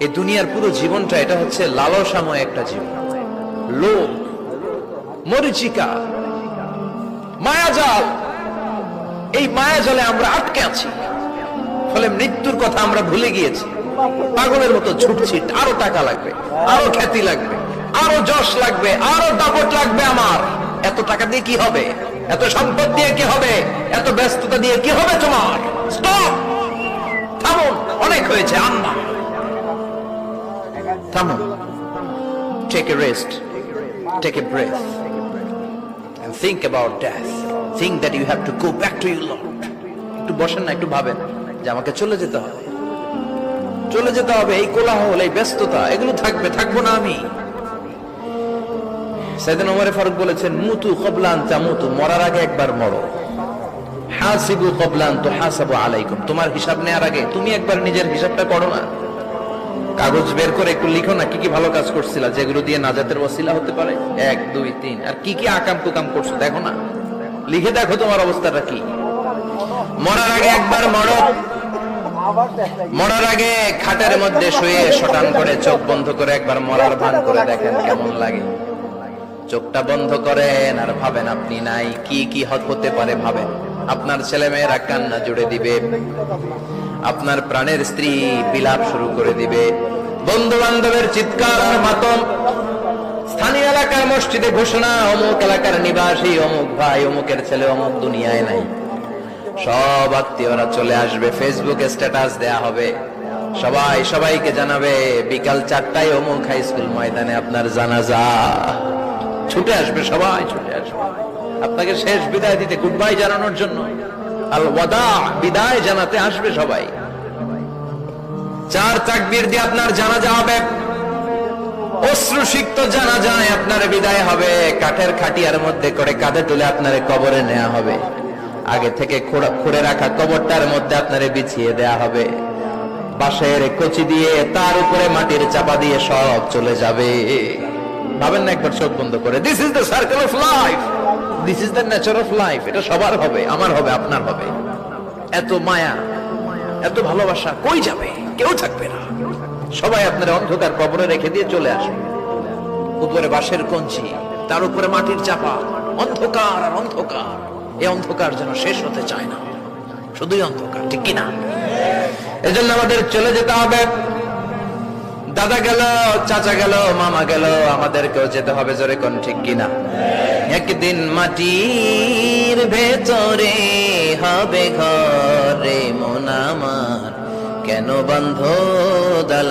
এই দুনিয়ার পুরো জীবনটা এটা হচ্ছে লালসাময় একটা জীবন, লোভ, মরিচিকা, মায়াজাল। এই মায়াজালে আমরা আটকে আছি, ফলে মৃত্যুর কথা আমরা ভুলে গিয়েছি। পাগলের মতো ছুটছি, আরো টাকা লাগবে, আরো খ্যাতি লাগবে, আরো যশ লাগবে, আরো দাপট লাগবে। আমার এত টাকা দিয়ে কি হবে? এত সম্পদ দিয়ে কি হবে? এত ব্যস্ততা দিয়ে কি হবে? তোমার স্টপ, থামুন, অনেক হয়েছে। আম্মা থামুন, take a rest, take a breath and think about death. Think that you have to go back to your Lord. একটু বসেন না, একটু ভাবেন যে আমাকে চলে যেতে হবে, চলে যেতে হবে। এই কোলাহল, এই ব্যস্ততা, এগুলো থাকবে, থাকবো না আমি। সাইয়েদনা ওমর ফারুক বলেছেন, মুতু ক্বাবলা আন তামুতু, মরার আগে একবার মরো। হাসিবু ক্বাবলা আন তুহাসাবু আলাইকুম, তোমার হিসাব নেওয়ার আগে তুমি একবার নিজের হিসাবটা করো না। কাগজ বের করে একটু লিখো না, কি কি ভালো কাজ করছিলা, যেগুলো দিয়ে নাজাতের ওসিলা হতে পারে। 1 2 3, আর কি কি আকাম কুকাম করছো দেখো না, লিখে দেখো তোমার অবস্থাটা কি। মরার আগে একবার মরো। মরার আগে খাটের মধ্যে শুয়ে শটান করে চোখ বন্ধ করে একবার মরার ভান করে দেখেন কেমন লাগে। চোখটা বন্ধ করেন আর ভাবেন আপনি নাই, কি কি হতে পারে ভাবেন। আপনার ছেলে মেয়েরা কান্না জুড়ে দিবে, আপনার প্রাণের স্ত্রী বিলাপ শুরু করে দিবে, বন্ধু বান্ধবের চিৎকার আর মাতম, স্থানীয় এলাকার মসজিদে ঘোষণা, অমুক এলাকার নিবাসী অমুক ভাই, অমুকের ছেলে অমুক দুনিয়ায় নাই। সব আত্মীয়রা চলে আসবে, ফেসবুকে স্ট্যাটাস দেয়া হবে, সবাই সবাইকে জানাবে বিকাল 4টায় অমুক হাই স্কুল ময়দানে আপনার জানাজা। ছুটে আসবে, সবাই ছুটে আসবে আপনাকে শেষ বিদায় দিতে, গুড বাই জানানোর জন্য, আল ওয়াদা, বিদায় জানাতে আসবে সবাই। 4 তাকবীর দিয়ে আপনার জানাজা হবে, অশ্রুসিক্ত জানাজায় আপনার বিদায় হবে। কাঠের খাটিয়ার মধ্যে করে কাঁধে তুলে আপনারে কবরে নেওয়া হবে। আগে থেকে খুঁড়ে রাখা কবরটার মধ্যে আপনারে বিছিয়ে দেয়া হবে। বাঁশের কচি দিয়ে তার উপরে মাটির চাপা দিয়ে সব চলে যাবে। ভাবেন না একবার চোখ বন্ধ করে, this is the circle of life, this is the nature of life. এটা সবার হবে, আমার হবে, আপনার হবে। এত মায়া, এত ভালোবাসা কই যাবে? কেউ থাকবে না, সবাই আপনার অন্ধকার কবরে রেখে দিয়ে চলে আসবে। উপরে বাঁশের কঞ্চি, তার উপরে মাটির চাপা, অন্ধকার আর অন্ধকার। এই অন্ধকার যেন শেষ হতে চায় না, শুধুই অন্ধকার, ঠিক কিনা? এজন্য আমাদের চলে যেতে হবে। দাদা গেল, চাচা গেল, মামা গেল, আমাদেরকেও যেতে হবে, জোরে কোন ঠিক কিনা? একদিন মাটির ভেতরে হবে ঘরে মন আমার, কেন বন্ধ দালা।